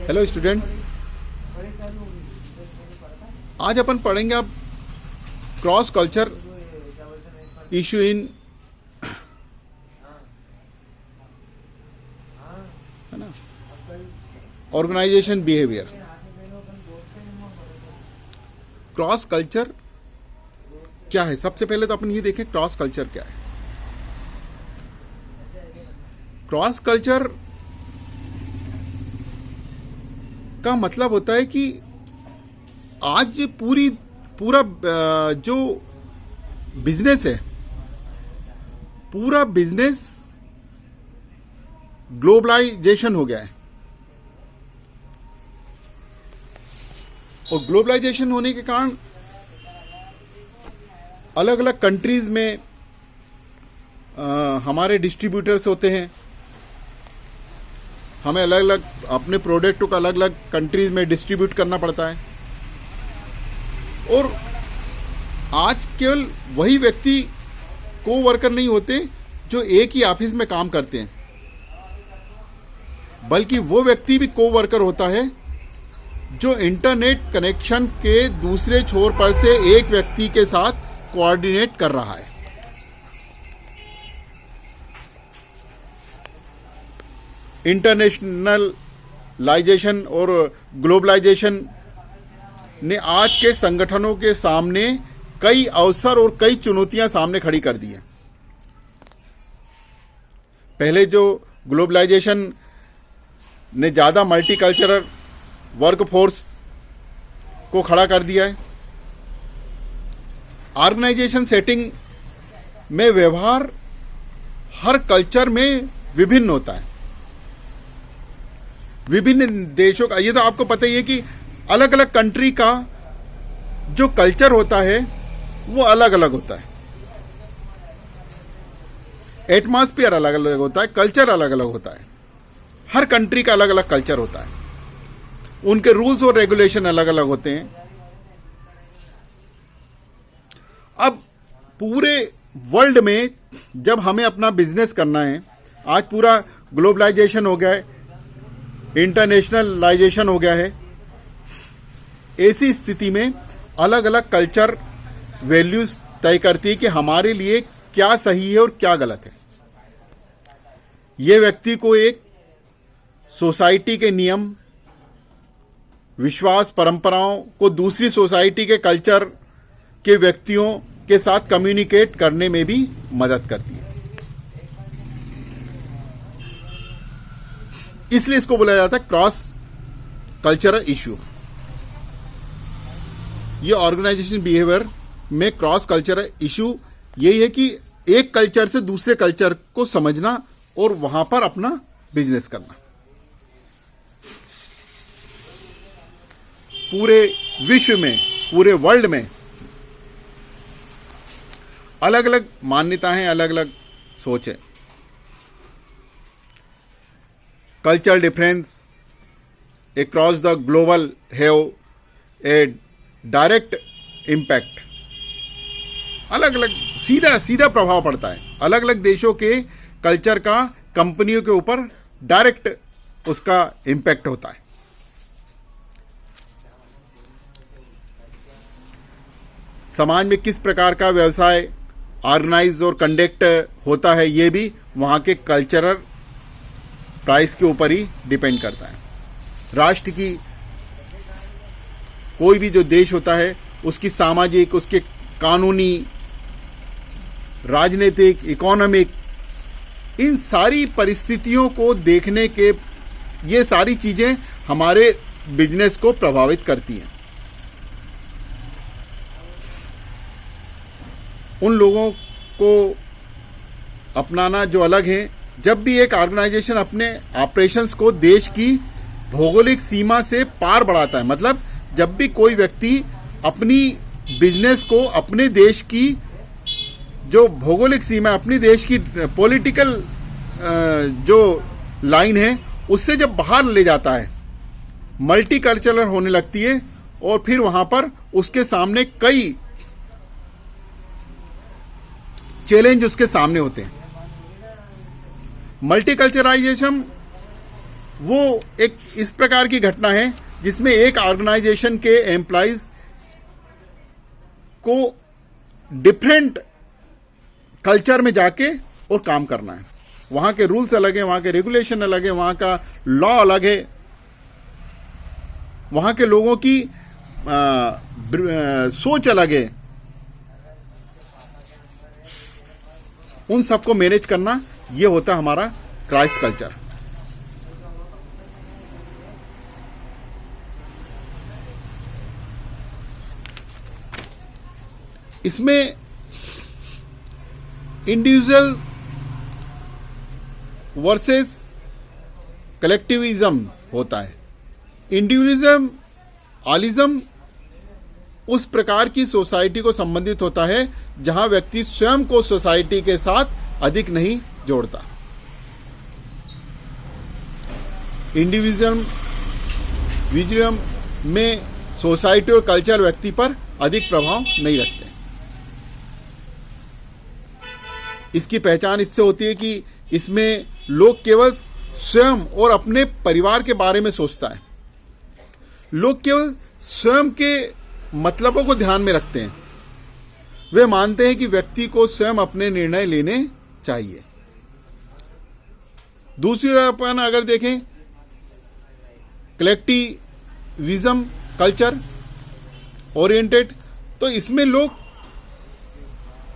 Hello student, आज अपन पढ़ेंगे अब क्रॉस कल्चर इशू इन है ना ऑर्गेनाइजेशन बिहेवियर। क्रॉस कल्चर क्या है? सबसे पहले तो अपन ये देखें क्रॉस कल्चर क्या है। क्रॉस कल्चर का मतलब होता है कि आज पूरा जो बिजनेस है, पूरा बिजनेस ग्लोबलाइजेशन हो गया है। और ग्लोबलाइजेशन होने के कारण अलग अलग कंट्रीज में हमारे डिस्ट्रीब्यूटर्स होते हैं। हमें अलग अलग अपने प्रोडक्ट को अलग अलग कंट्रीज में डिस्ट्रीब्यूट करना पड़ता है। और आज केवल वही व्यक्ति को वर्कर नहीं होते जो एक ही ऑफिस में काम करते हैं, बल्कि वो व्यक्ति भी को वर्कर होता है जो इंटरनेट कनेक्शन के दूसरे छोर पर से एक व्यक्ति के साथ कोऑर्डिनेट कर रहा है। इंटरनेशनलाइजेशन और ग्लोबलाइजेशन ने आज के संगठनों के सामने कई अवसर और कई चुनौतियां सामने खड़ी कर दी हैं। पहले जो ग्लोबलाइजेशन ने ज़्यादा मल्टीकल्चरल वर्कफोर्स को खड़ा कर दिया है। ऑर्गेनाइजेशन सेटिंग में व्यवहार हर कल्चर में विभिन्न होता है। विभिन्न देशों का, ये तो आपको पता ही है कि अलग अलग कंट्री का जो कल्चर होता है वो अलग अलग होता है। एटमॉस्फेयर अलग अलग होता है, कल्चर अलग अलग होता है। हर कंट्री का अलग अलग कल्चर होता है, उनके रूल्स और रेगुलेशन अलग अलग होते हैं। अब पूरे वर्ल्ड में जब हमें अपना बिजनेस करना है, आज पूरा ग्लोबलाइजेशन हो गया है, इंटरनेशनलाइजेशन हो गया है। ऐसी स्थिति में अलग अलग कल्चर वैल्यूज तय करती है कि हमारे लिए क्या सही है और क्या गलत है। यह व्यक्ति को एक सोसाइटी के नियम, विश्वास, परंपराओं को दूसरी सोसाइटी के कल्चर के व्यक्तियों के साथ कम्युनिकेट करने में भी मदद करती है। इसलिए इसको बोला जाता है क्रॉस कल्चरल इश्यू। ये ऑर्गेनाइजेशन बिहेवियर में क्रॉस कल्चरल इश्यू यही है कि एक कल्चर से दूसरे कल्चर को समझना और वहां पर अपना बिजनेस करना। पूरे विश्व में, पूरे वर्ल्ड में अलग अलग मान्यताएं, अलग अलग सोच है। Cultural difference across the global have a direct impact। अलग अलग सीधा प्रभाव पड़ता है। अलग अलग देशों के कल्चर का कंपनियों के ऊपर डायरेक्ट उसका इम्पैक्ट होता है। समाज में किस प्रकार का व्यवसाय ऑर्गेनाइज और कंडक्ट होता है, ये भी वहाँ के कल्चरल प्राइस के ऊपर ही डिपेंड करता है। राष्ट्र की कोई भी जो देश होता है, उसकी सामाजिक, उसके कानूनी, राजनीतिक, इकोनॉमिक, इन सारी परिस्थितियों को देखने के ये सारी चीज़ें हमारे बिजनेस को प्रभावित करती हैं। उन लोगों को अपनाना जो अलग हैं। जब भी एक ऑर्गेनाइजेशन अपने ऑपरेशंस को देश की भौगोलिक सीमा से पार बढ़ाता है, मतलब जब भी कोई व्यक्ति अपनी बिजनेस को अपने देश की जो भौगोलिक सीमा, अपनी देश की पॉलिटिकल जो लाइन है, उससे जब बाहर ले जाता है, मल्टीकल्चरल होने लगती है। और फिर वहाँ पर उसके सामने कई चैलेंज उसके सामने होते हैं। मल्टीकल्चराइजेशन वो एक इस प्रकार की घटना है जिसमें एक ऑर्गेनाइजेशन के एम्प्लॉइज को डिफरेंट कल्चर में जाके और काम करना है। वहां के रूल्स अलग है, वहां के रेगुलेशन अलग है, वहां का लॉ अलग है, वहां के लोगों की सोच अलग है। उन सबको मैनेज करना, ये होता है हमारा क्राइस्ट कल्चर। इसमें इंडिविजुअल वर्सेस कलेक्टिविज्म होता है। इंडिविजुअलिज्म आलिज्म उस प्रकार की सोसाइटी को संबंधित होता है जहां व्यक्ति स्वयं को सोसाइटी के साथ अधिक नहीं जोड़ता। इंडिविजुअलिज्म में सोसाइटी और कल्चर व्यक्ति पर अधिक प्रभाव नहीं रखते। इसकी पहचान इससे होती है कि इसमें लोग केवल स्वयं और अपने परिवार के बारे में सोचता है। लोग केवल स्वयं के मतलबों को ध्यान में रखते हैं। वे मानते हैं कि व्यक्ति को स्वयं अपने निर्णय लेने चाहिए। दूसरी ओर अपन अगर देखें कलेक्टिविज्म कल्चर ओरिएंटेड, तो इसमें लोग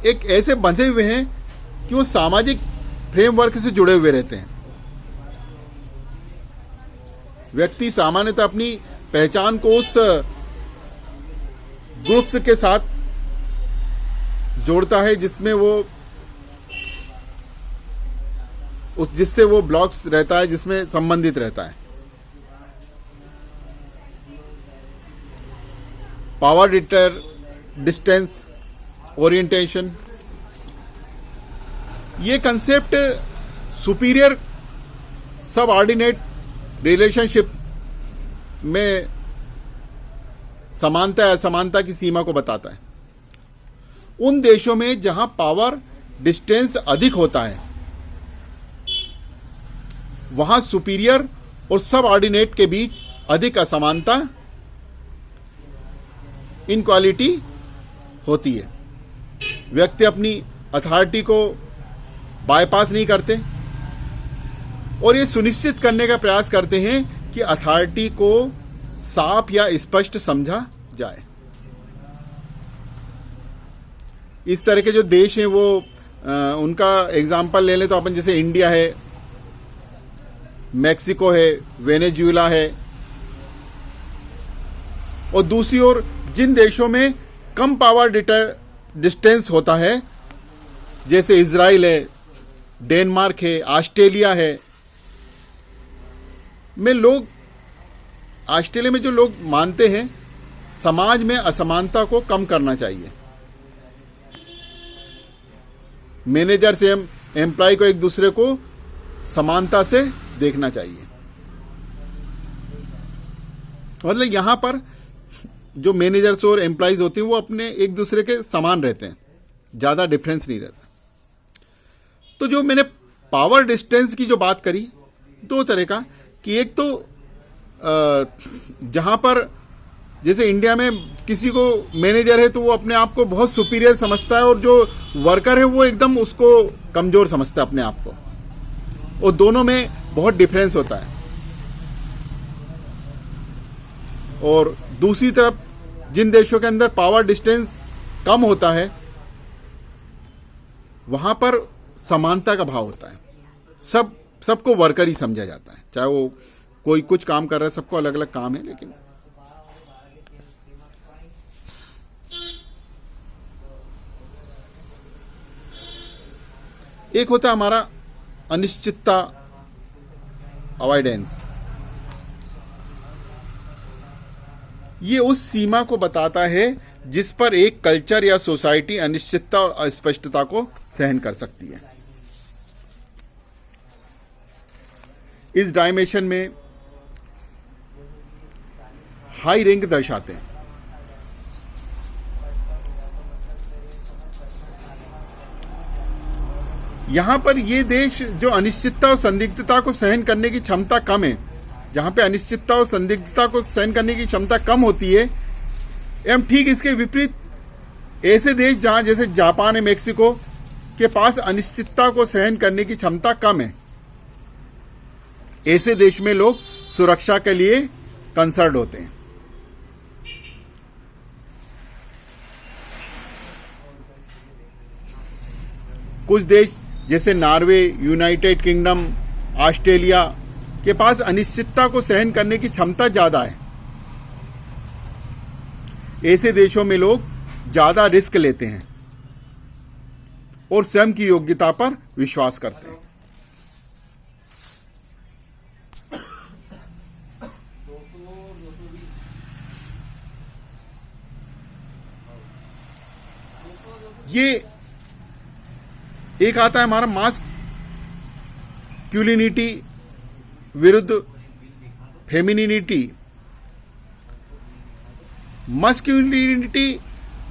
एक ऐसे बंधे हुए हैं कि वो सामाजिक फ्रेमवर्क से जुड़े हुए रहते हैं। व्यक्ति सामान्यतः अपनी पहचान को उस ग्रुप्स के साथ जोड़ता है जिससे वो ब्लॉक्स रहता है, जिसमें संबंधित रहता है। पावर डिस्टेंस ओरिएंटेशन, ये कंसेप्ट सुपीरियर सबऑर्डिनेट रिलेशनशिप में समानता असमानता की सीमा को बताता है। उन देशों में जहां पावर डिस्टेंस अधिक होता है वहां सुपीरियर और सबऑर्डिनेट के बीच अधिक असमानता इनक्वालिटी होती है। व्यक्ति अपनी अथॉरिटी को बाईपास नहीं करते और ये सुनिश्चित करने का प्रयास करते हैं कि अथॉरिटी को साफ या स्पष्ट समझा जाए। इस तरह के जो देश हैं वो उनका एग्जाम्पल ले लें तो अपन जैसे इंडिया है, मैक्सिको है, वेनेजुएला है। और दूसरी ओर जिन देशों में कम पावर डिस्टेंस होता है जैसे इजराइल है, डेनमार्क है, ऑस्ट्रेलिया है, ऑस्ट्रेलिया में जो लोग मानते हैं समाज में असमानता को कम करना चाहिए। मैनेजर से एम्प्लॉय को एक दूसरे को समानता से देखना चाहिए। मतलब यहां पर जो मैनेजर्स और एम्प्लॉयज होते हैं वो अपने एक दूसरे के समान रहते हैं, ज़्यादा डिफरेंस नहीं रहता। तो जो मैंने पावर डिस्टेंस की जो बात करी, दो तरह का, कि एक तो जहाँ पर जैसे इंडिया में किसी को मैनेजर है तो वो अपने आप को बहुत सुपीरियर समझता है और जो वर्कर है वो एकदम उसको कमज़ोर समझता है अपने आप को, और दोनों में बहुत डिफरेंस होता है। और दूसरी तरफ जिन देशों के अंदर पावर डिस्टेंस कम होता है वहां पर समानता का भाव होता है। सबको वर्कर ही समझा जाता है, चाहे वो कोई कुछ काम कर रहा है, सबको अलग अलग काम है। लेकिन एक होता है हमारा अनिश्चितता अवॉइडेंस। ये उस सीमा को बताता है जिस पर एक कल्चर या सोसाइटी अनिश्चितता और अस्पष्टता को सहन कर सकती है। इस डायमेंशन में हाई रैंक दर्शाते हैं। यहां पर ये देश जो अनिश्चितता और संदिग्धता को सहन करने की क्षमता कम है जहाँ पे अनिश्चितता और संदिग्धता को सहन करने की क्षमता कम होती है, एवं ठीक इसके विपरीत ऐसे देश जहाँ जैसे जापान है, मेक्सिको के पास अनिश्चितता को सहन करने की क्षमता कम है, ऐसे देश में लोग सुरक्षा के लिए कंसर्न होते हैं। कुछ देश जैसे नॉर्वे, यूनाइटेड किंगडम, ऑस्ट्रेलिया के पास अनिश्चितता को सहन करने की क्षमता ज्यादा है। ऐसे देशों में लोग ज्यादा रिस्क लेते हैं और स्वयं की योग्यता पर विश्वास करते हैं। ये एक आता है हमारा मास्कुलिनिटी विरुद्ध फेमिनिनिटी। मास्कुलिनिटी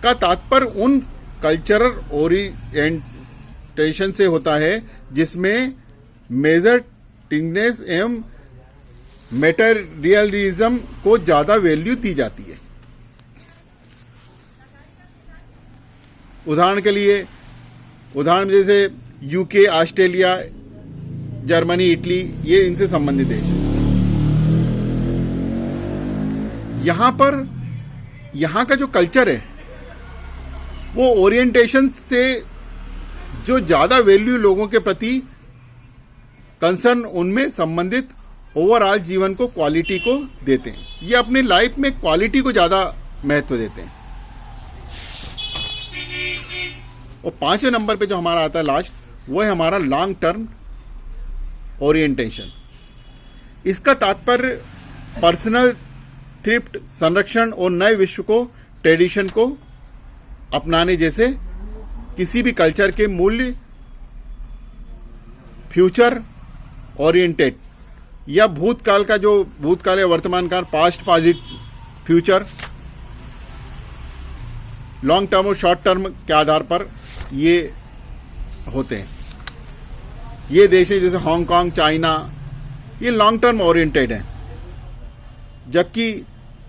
का तात्पर्य उन कल्चरल ओरिएंटेशन से होता है जिसमें मेजरटिंगनेस एवं मेटेरियलिज्म को ज्यादा वैल्यू दी जाती है। उदाहरण जैसे यूके, ऑस्ट्रेलिया, जर्मनी, इटली, ये इनसे संबंधित देश है। यहाँ का जो कल्चर है वो ओरिएंटेशन से जो ज्यादा वैल्यू लोगों के प्रति कंसर्न, उनमें संबंधित ओवरऑल जीवन को, क्वालिटी को देते हैं। ये अपने लाइफ में क्वालिटी को ज्यादा महत्व देते हैं। और 5वें नंबर पे जो हमारा आता है लास्ट, वो है हमारा लॉन्ग टर्म ओरिएंटेशन। इसका तात्पर्य पर्सनल थ्रिफ्ट, संरक्षण और नए विश्व को, ट्रेडिशन को अपनाने जैसे किसी भी कल्चर के मूल्य, फ्यूचर ओरिएंटेड या भूतकाल या वर्तमान काल, past, positive, future, long term और शॉर्ट टर्म के आधार पर ये होते हैं। ये देश है जैसे हांगकांग, चाइना, ये लॉन्ग टर्म ओरिएंटेड है, जबकि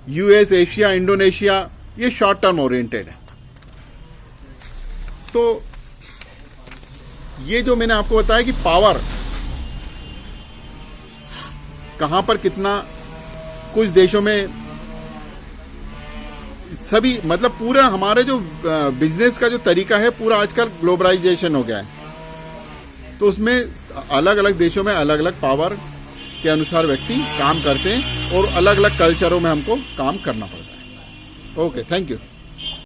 यूएस, एशिया, इंडोनेशिया ये शॉर्ट टर्म ओरिएंटेड है। तो ये जो मैंने आपको बताया कि पावर कहां पर कितना, कुछ देशों में सभी, मतलब पूरा हमारे जो बिजनेस का जो तरीका है पूरा आजकल ग्लोबलाइजेशन हो गया है। तो उसमें अलग अलग देशों में अलग अलग पावर के अनुसार व्यक्ति काम करते हैं और अलग अलग कल्चरों में हमको काम करना पड़ता है। Okay, thank you.